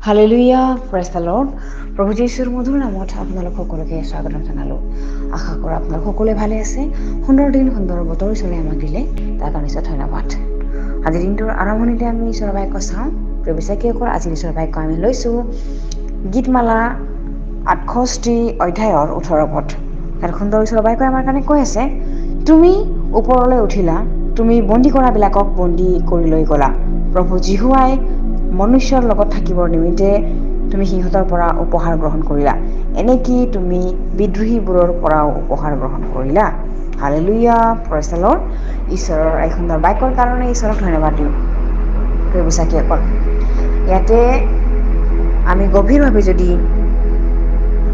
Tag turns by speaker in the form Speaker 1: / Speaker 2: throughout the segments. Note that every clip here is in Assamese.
Speaker 1: Hallelujah, praise the lord. প্ৰভু যীশুৰ মধুৰ নামত আপোনালোক সকলোকে স্বাগতম জনালোঁ। আশা কৰোঁ আপোনালোক সকলোৱে ভালে আছে। সুন্দৰ দিন, সুন্দৰ বতৰ ঈশ্বৰে আমাক দিলে, তাৰ কাৰণে ঈশ্বৰ ধন্যবাদ। আজিৰ দিনটোৰ আৰম্ভণিতে আমি ঈশ্বৰৰ বাক্য চাওঁ। প্ৰিয় বিশ্বাসীসকল, আজিৰ ঈশ্বৰৰ বাক্য আমি লৈছোঁ গীতমালা 68 অধ্যায়ৰ 18 পদ। তাত সুন্দৰ ঈশ্বৰৰ বাক্যই আমাৰ কাৰণে কৈ আছে, তুমি ওপৰলৈ উঠিলা, তুমি বন্দী কৰাবিলাকক বন্দী কৰি লৈ গলা। প্ৰভু যীশুৱাই মনুষ্যৰ লগত থাকিবৰ নিমিত্তে তুমি সিহঁতৰ পৰা উপহাৰ গ্ৰহণ কৰিলা। এনেকি তুমি বিদ্ৰোহীবোৰৰ পৰাও উপহাৰ গ্ৰহণ কৰিলা। Hallelujah, praise the lord. ঈশ্বৰৰ এই সুন্দৰ বাক্যৰ কাৰণে ঈশ্বৰক ধন্যবাদ দিওঁ। প্ৰিয় বিশ্বাসীসকল, ইয়াতে আমি গভীৰভাৱে যদি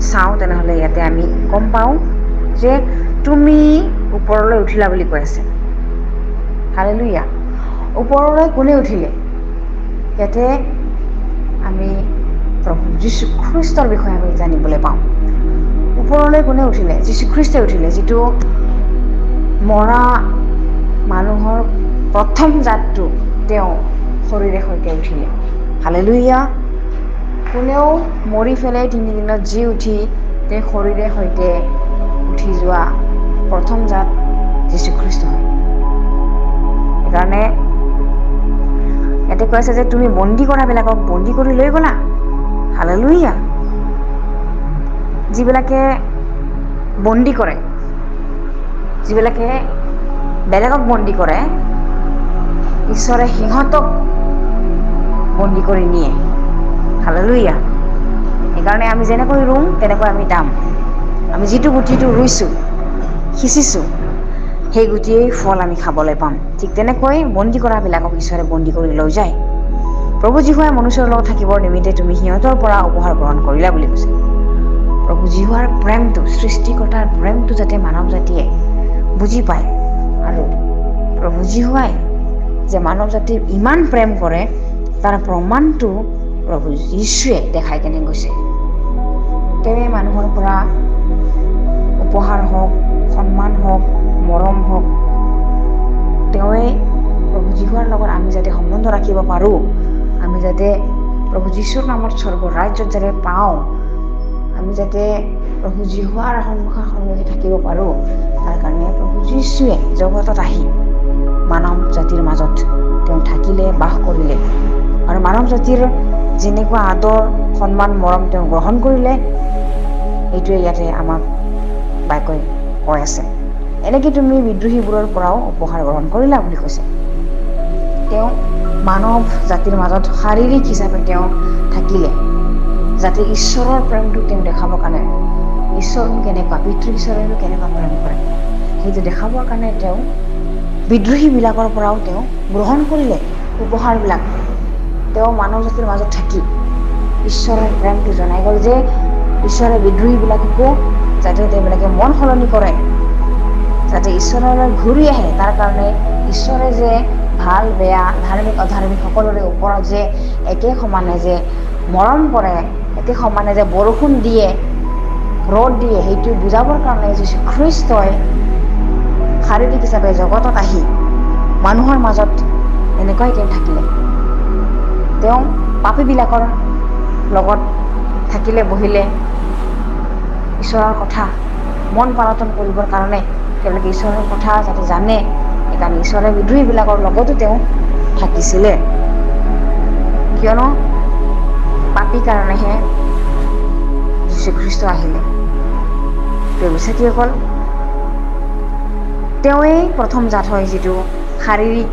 Speaker 1: চাওঁ তেনেহ'লে ইয়াতে আমি গম পাওঁ যে তুমি ওপৰলৈ উঠিলা বুলি কৈ আছে। হালেলুয়া। ওপৰলৈ কোনে উঠিলে? ইয়াতে আমি প্ৰভু যীশুখ্ৰীষ্টৰ বিষয়ে আমি জানিবলৈ পাওঁ। ওপৰলৈ কোনে উঠিলে? যীশুখ্ৰীষ্টই উঠিলে, যিটো মৰা মানুহৰ প্ৰথম জাতটো তেওঁ শৰীৰে সৈতে উঠিলে। হালেলুয়া। কোনেও মৰি পেলাই 3 দিনত জি উঠি তেওঁ শৰীৰে সৈতে উঠি যোৱা প্ৰথম জাত যীশুখ্ৰীষ্ট হয়। সেইকাৰণে ইয়াতে কৈ আছে যে তুমি বন্দী কৰাবিলাকক বন্দী কৰি লৈ গলা। হালেলুয়া। যিবিলাকে বন্দী কৰে, যিবিলাকে বেলেগক বন্দী কৰে, ঈশ্বৰে সিহঁতক বন্দী কৰি নিয়ে। হালেলুয়া। সেইকাৰণে আমি যেনেকৈ ৰুম তেনেকৈ আমি দাম। আমি যিটো গুটিটো ৰুইছোঁ, সিঁচিছোঁ, সেই গুটিয়েই ফল আমি খাবলৈ পাম। ঠিক তেনেকৈ বন্দী কৰাবিলাকক ঈশ্বৰে বন্দী কৰি লৈ যায়। প্ৰভু যীশুৱাই মনুষ্যৰ লগত থাকিবৰ নিমিত্তে তুমি সিহঁতৰ পৰা উপহাৰ গ্ৰহণ কৰিলা বুলি কৈছে। প্ৰভু যীশুৱাৰ প্ৰেমটো, সৃষ্টিকৰ্তাৰ প্ৰেমটো যাতে মানৱ জাতিয়ে বুজি পায়, আৰু প্ৰভু যীশুৱাই যে মানৱ জাতিৰ ইমান প্ৰেম কৰে তাৰ প্ৰমাণটো প্ৰভু যীশুৱে দেখাই কেনে গৈছে। তেওঁৱে মানুহৰ পৰা উপহাৰ হওক, সন্মান হওক, মৰম হওক, তেওঁৱে প্ৰভু যীশুৱাৰ লগত আমি যাতে সম্বন্ধ ৰাখিব পাৰোঁ, আমি যাতে প্ৰভু যীশুৰ নামত স্বৰ্গৰ ৰাজ্যত যাতে পাওঁ, আমি যাতে প্ৰভু যীশুৱাৰ সন্মুখে থাকিব পাৰোঁ, তাৰ কাৰণে প্ৰভু যীশুৱে জগতত আহি মানৱ জাতিৰ মাজত তেওঁ থাকিলে, বাস কৰিলে, আৰু মানৱ জাতিৰ যেনেকুৱা আদৰ, সন্মান, মৰম তেওঁ গ্ৰহণ কৰিলে। এইটোৱে ইয়াতে আমাক বাক্যই কৈ আছে। এনেকৈ তুমি বিদ্ৰোহীবোৰৰ পৰাও উপহাৰ গ্ৰহণ কৰিলা বুলি কৈছে। তেওঁ মানৱ জাতিৰ মাজত শাৰীৰিক হিচাপে তেওঁ থাকিলে, যাতে ঈশ্বৰৰ প্ৰেমটো তেওঁ দেখাবৰ কাৰণে, ঈশ্বৰনো কেনেকুৱা, পিতৃ ঈশ্বৰেনো কেনেকুৱা প্ৰেম কৰে, সেইটো দেখাবৰ কাৰণে তেওঁ বিদ্ৰোহীবিলাকৰ পৰাও তেওঁ গ্ৰহণ কৰিলে উপহাৰবিলাক। তেওঁ মানৱ জাতিৰ মাজত থাকি ঈশ্বৰৰ প্ৰেমটো জনাই গ'ল যে ঈশ্বৰে বিদ্ৰোহীবিলাককো যাতে তেওঁবিলাকে মন সলনি কৰে, যাতে ঈশ্বৰলৈ ঘূৰি আহে। তাৰ কাৰণে ঈশ্বৰে যে ভাল বেয়া, ধাৰ্মিক অধাৰ্মিক সকলোৰে ওপৰত যে একে সমানে যে মৰম কৰে, একে সমানে যে বৰষুণ দিয়ে, ৰ'দ দিয়ে, সেইটো বুজাবৰ কাৰণে যীশুখ্ৰীষ্টই শাৰীৰিক হিচাপে জগতত আহি মানুহৰ মাজত এনেকুৱাই তেওঁ থাকিলে। তেওঁ পাপীবিলাকৰ লগত থাকিলে, বহিলে, ঈশ্বৰৰ কথা মন পালন কৰিবৰ কাৰণে তেওঁলোকে ঈশ্বৰৰ কথা যাতে জানে, সেইকাৰণে ঈশ্বৰে বিদ্ৰোহীবিলাকৰ লগতো তেওঁ থাকিছিলে। কিয়নো পাপী কাৰণেহে যীশুখ্ৰীষ্ট আহিলে। প্ৰিয় বিশ্বাসীসকল, তেওঁৱেই প্ৰথম জাত হয় যিটো শাৰীৰিক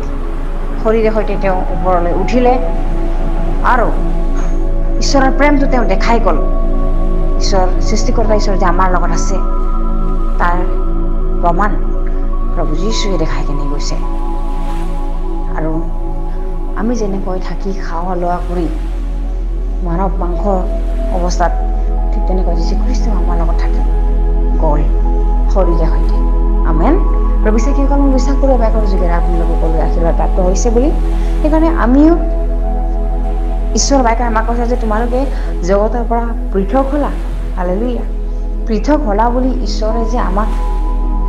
Speaker 1: শৰীৰে সৈতে তেওঁ ওপৰলৈ উঠিলে, আৰু ঈশ্বৰৰ প্ৰেমটো তেওঁ দেখাই গ'ল। ঈশ্বৰ, সৃষ্টিকৰ্তা ঈশ্বৰ যে আমাৰ লগত আছে, তাৰ প্ৰমাণ প্ৰভু যীশুৱে দেখাই কেনে গৈছে। আৰু আমি যেনেকৈ থাকি খোৱা লোৱা কৰি মানৱ মাংস অৱস্থাত, ঠিক তেনেকৈ যীশুখ্ৰীষ্ট আমাৰ লগত থাকি গ'ল শৰীৰে সৈতে। আমেন। প্ৰভু বিশ্বাসীসকল, মই বিশ্বাস কৰোঁ বাক্যৰ যোগেৰে আপোনালোকে সকলোৱে আশীৰ্বাদ প্ৰাপ্ত হৈছে বুলি। সেইকাৰণে আমিও ঈশ্বৰৰ বাক্যই আমাক কৈছে যে তোমালোকে জগতৰ পৰা পৃথক হ'লা। হালেলুয়া। পৃথক হ'লা বুলি ঈশ্বৰে যে আমাক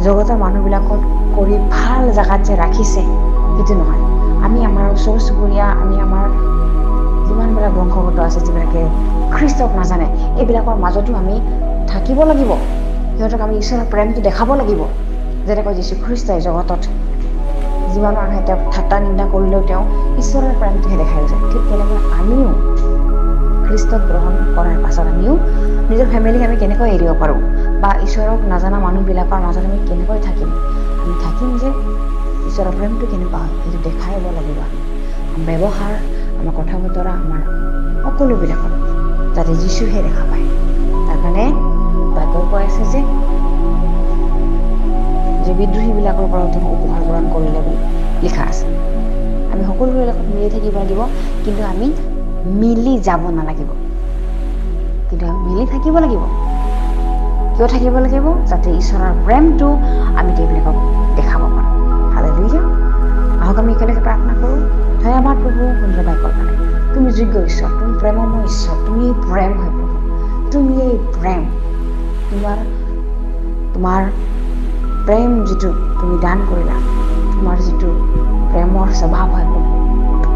Speaker 1: জগতৰ মানুহবিলাকত কৰি ভাল জেগাত যে ৰাখিছে, সেইটো নহয়। আমি আমাৰ ওচৰ চুবুৰীয়া, আমি আমাৰ কিমানবিলাক বংশগত আছে যিবিলাকে খ্ৰীষ্টক নাজানে, এইবিলাকৰ মাজতো আমি থাকিব লাগিব। সিহঁতক আমি ঈশ্বৰৰ প্ৰেমটো দেখাব লাগিব। যেনেকৈ যীশুখ্ৰীষ্টই জগতত যিমান মানুহে তেওঁক ঠাট্টা নিন্দা কৰিলেও তেওঁ ঈশ্বৰৰ প্ৰেমটোহে দেখাই গৈছে। ঠিক তেনেকৈ আমিও খ্ৰীষ্টক গ্ৰহণ কৰাৰ পাছত আমিও নিজৰ ফেমিলিক আমি কেনেকৈ এৰিব পাৰোঁ, বা ঈশ্বৰক নাজানা মানুহবিলাকৰ মাজত আমি কেনেকৈ থাকিম। আমি থাকিম যে ঈশ্বৰৰ প্ৰেমটো কেনেকুৱা হয় সেইটো দেখাব লাগিব। আমি ব্যৱহাৰ, আমাৰ কথা বতৰা, আমাৰ সকলোবিলাকত যাতে যীশুহে দেখা পায়। তাৰ কাৰণে বাক্যই কৈ আছে যে বিদ্ৰোহীবিলাকৰ পৰা তেওঁ উপহাৰ গ্ৰহণ কৰিলে বুলি লিখা আছে। আমি সকলোৰে লগত মিলি থাকিব লাগিব, কিন্তু আমি মিলি যাব নালাগিব। কিন্তু আমি মিলি থাকিব লাগিব। কিয় থাকিব লাগিব? যাতে ঈশ্বৰৰ প্ৰেমটো আমি তেওঁবিলাকক দেখাব পাৰোঁ। হালেলুয়া। আহক আমি একেলগে প্ৰাৰ্থনা কৰোঁ। ধন্যবাদ প্ৰভু সুন্দৰ বাক্যৰ কাৰণে। তুমি যোগ্য ঈশ্বৰ, তুমি প্ৰেমময় ঈশ্বৰ, তুমি প্ৰেম হয় প্ৰভু। তুমি এই প্ৰেম, তোমাৰ প্ৰেম যিটো তুমি দান কৰিলা, তোমাৰ যিটো প্ৰেমৰ স্বভাৱ হয় প্ৰভু,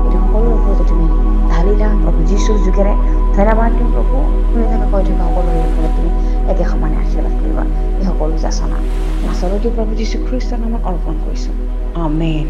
Speaker 1: এইটো সকলোৰে ওপৰতে তুমি ঢালিলা প্ৰভু যীশুৰ যোগেৰে। ধন্যবাদ দিওঁ প্ৰভু। শুনি থকা কৈ থকা সকলোৰে ওপৰত তুমি একে সমানে আশীৰ্বাদ কৰিবা। এই সকলো যাচনা নাচৰতি প্ৰভু যীশুখ্ৰীষ্টৰ নামত অৰ্পণ কৰিছোঁ। আমেন।